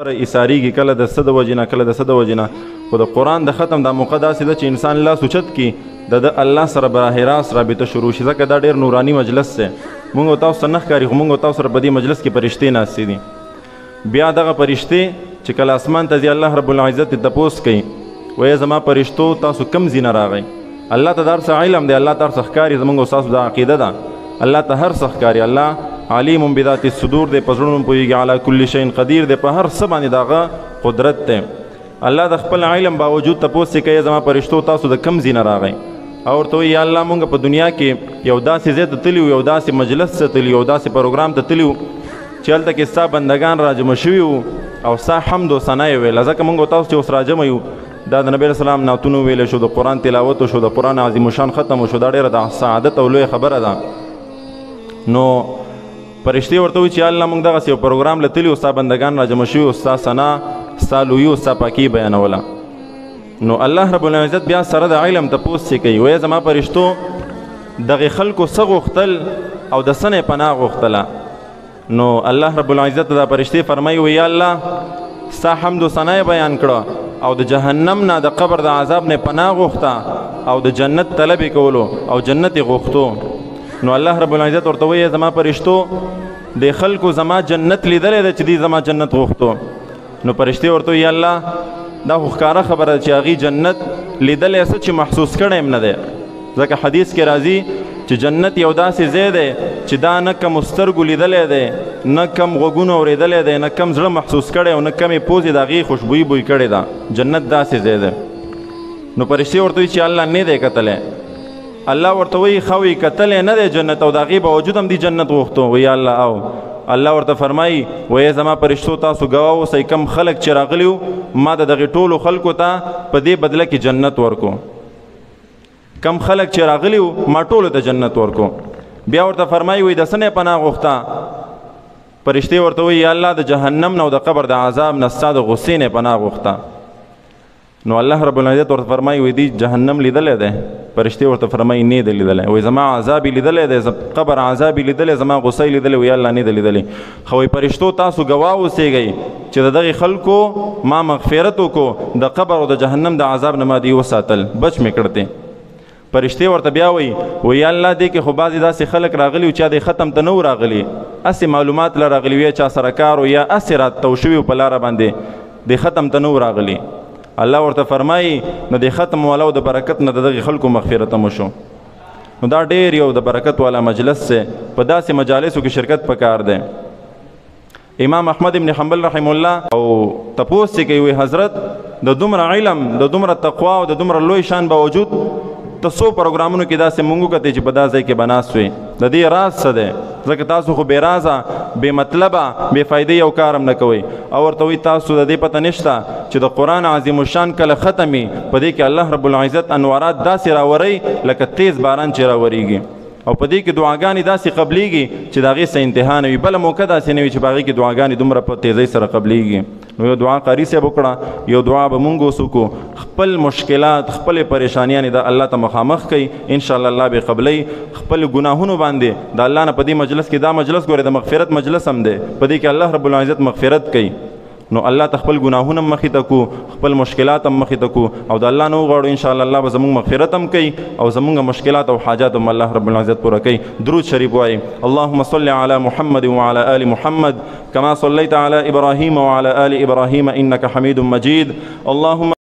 ایثاریږي کله د څه د وجې نه کله د څه د وجې نه خو د قرآن د ختم دا موقع داسې ده چې انسان لاس اوچت کړي د الله سره براه راست رابطه شروع شي ځکه دا ډېر نوراني مجلس دی موږ او تاسو ته نه ښکاري خو موږ او تاسو سره په دې مجلس کې فرشتې ناستې دي بیا دغه فرشتې چې کله اسمان ته ځي الله رب العزت یې تپوس کوي وایي زما فرشتو تاسو کم ځای نه راغئ الله ته دا هر څه علم دی الله ته هر څه ښکاري زموږ او ستاسو دا عقیده ده الله ته هر څه ښکاري الله علیم بذات الصدور دی په زړونو پوهېږي علی کل شیء قدیر دی په هر څه باندې د هغه قدرت دی الله د خپل علم باوجود تپوس یې کوي زما فرشتو تاسو د کم ځای نه راغئ او ورته وایي یا الله مونږ په دنیا کې یو داسې ځای ته تللي یو داسې مجلس ته تللي یو داسې پروګرام ته تللي چې هلته کې ستا بندګان راجمع شوي وو او ستا حمد و ثنا یې ویله ځکه مونږ او تاسو چې اوس راجمع یو دا د نبی علیه السلام نعتونه ویلی شو د قرآن تلاوت وشو د قرآن عظیم الشان ختم وشو دا ډېره د سعادت او لویه خبره ده نو فرشتې ورته وایي چې الله مونږ دغسې یو پروګرام له تللي ستا بندګان راجمع شوي او ستا ثنا ستا لویي او ستا پاکي بیانوله نو الله رب العزت بیا سره د علم تپوس چې کوي وایي زما فرشتو دغې خلکو څه غوښتل او د څه نه یې پناه غوښتله نو الله رب العزت دا فرشتې فرمایي وایي یا الله ستا حمد و ثنا یې بیان کړه او د جهنم نه د قبر د عذاب نه پناه غوښته او د جنت طلب یې کولو او جنت یې غوښتو نو الله رب العزت ورته وایي زما فرشتو د خلکو زما جنت لیدلی ده چې دوی زما جنت غوښتو نو فرشتې ورته وایي الله دا خو ښکاره خبره ده چې هغې جنت لیدلی څه چې محسوس کړی هم نه دی ځکه حدیث کې راځي چې جنت یو داسې ځای دی چې دا نه کم سترګو لیدلی دی نه کم غوږونو اورېدلی دی نه کم زړه محسوس کړی او نه کمې پوزې د هغې خوشبویي بوی کړې ده جنت داسې ځای دی نو فرشتې ورته وایي چې الله نه دی کتلی الله ورته وایي ښه وایي کتلی نه دی جنت او د هغې باوجود هم دی جنت غوښتو وایي الله او الله ورته فرمایي وایي زما فرشتو تاسو ګواه اوسئ کم خلک چې راغلي وو ما د دغې ټولو خلکو ته په دې بدله کې جنت ورکو کم خلک چې راغلي وو ما ټولو ته جنت ورکو بیا ورته فرمایي وایي د څه نه پناه غوښته فرشتې ورته وایي یا الله د جهنم نه او د قبر د عذاب نه ستا د غصې نه پناه غوښته نو الله رب العزت ورته فرمایي وایي دی جهنم لیدلی دی فرشتې ورته فرمایي نه دی لیدلی وایي زما عذاب یې لیدلی دی قبر عذاب یې لیدلی زما غصه یې لیدلی وایي الله نه دی لیدلی خو وایي فرشتو تاسو ګواه اوسېږئ چې د دغې خلکو ما مغفرت وکړو د قبر او د جهنم د عذاب نه ما دوی وساتل بچ مې کړتې فرشتې ورته بیا وایي وایي الله دې کې خو بعضې داسې خلک راغلي وو چا دې ختم ته نه و راغلي هسې معلومات له راغلي وي چا سره کار و یا هسې راتو شوي وو په لاره باندې دې ختم ته نه و راغلي الله ورته فرمایي نو د ختم والا او د برکت نه د دغې خلکو مغفرت هم وشو نو دا ډېر یو د برکت والا مجلس دی په داسې مجالسو کې شرکت پکار دی امام احمد ابن حنبل رحم الله او تپوس چې کوي حضرت د دومره علم د دومره تقوا او د دومره لوی شان باوجود ته څو پروګرامونو کې داسې مونږ وکتې چې په دا ځای کې به ناست وې د دې راز څه دی ځکه تاسو خو بې رازه بې مطلبه بې فایدې یو کار هم نه کوئ او ورته وایي تاسو د دې پته نشته چې د قرآن عظیم الشان کله ختم وي په دې کې الله رب العزت انوارات داسې راوروي لکه تیز باران چې راوریږي او په دې کې دعاګانې داسې قبلیږي چې د هغې څه انتها نه وي بله موقع داسې نه وي چې په هغې کې دعاګانې دومره په تیزۍ سره قبلیږي نو یو دعا قاري صاحب وکړه یو دعا به مونږ اوس وکړو خپل مشکلات خپلې پریشانیانې د الله ته مخامخ کوي انشاءالله الله به قبلوي خپل ګناهونو باندې د الله نه په دې مجلس کې دا مجلس ګورې د مغفرت مجلس هم دی په دې کې الله رب العزت مغفرت کوي نو الله ته خپل ګناهونه مخې ته کو خپل مشکلات هم مخې ته کو او د الله نه وغواړو انشاءالله الله به زموږ مغفرت هم کوي او زموږ مشکلات او حاجات هم الله رب العزت پوره کوي درود شریف وایي اللهم صل على محمد وعلى آل محمد كما صليت على إبراهيم وعلى آل إبراهيم إنك حميد مجيد اللهم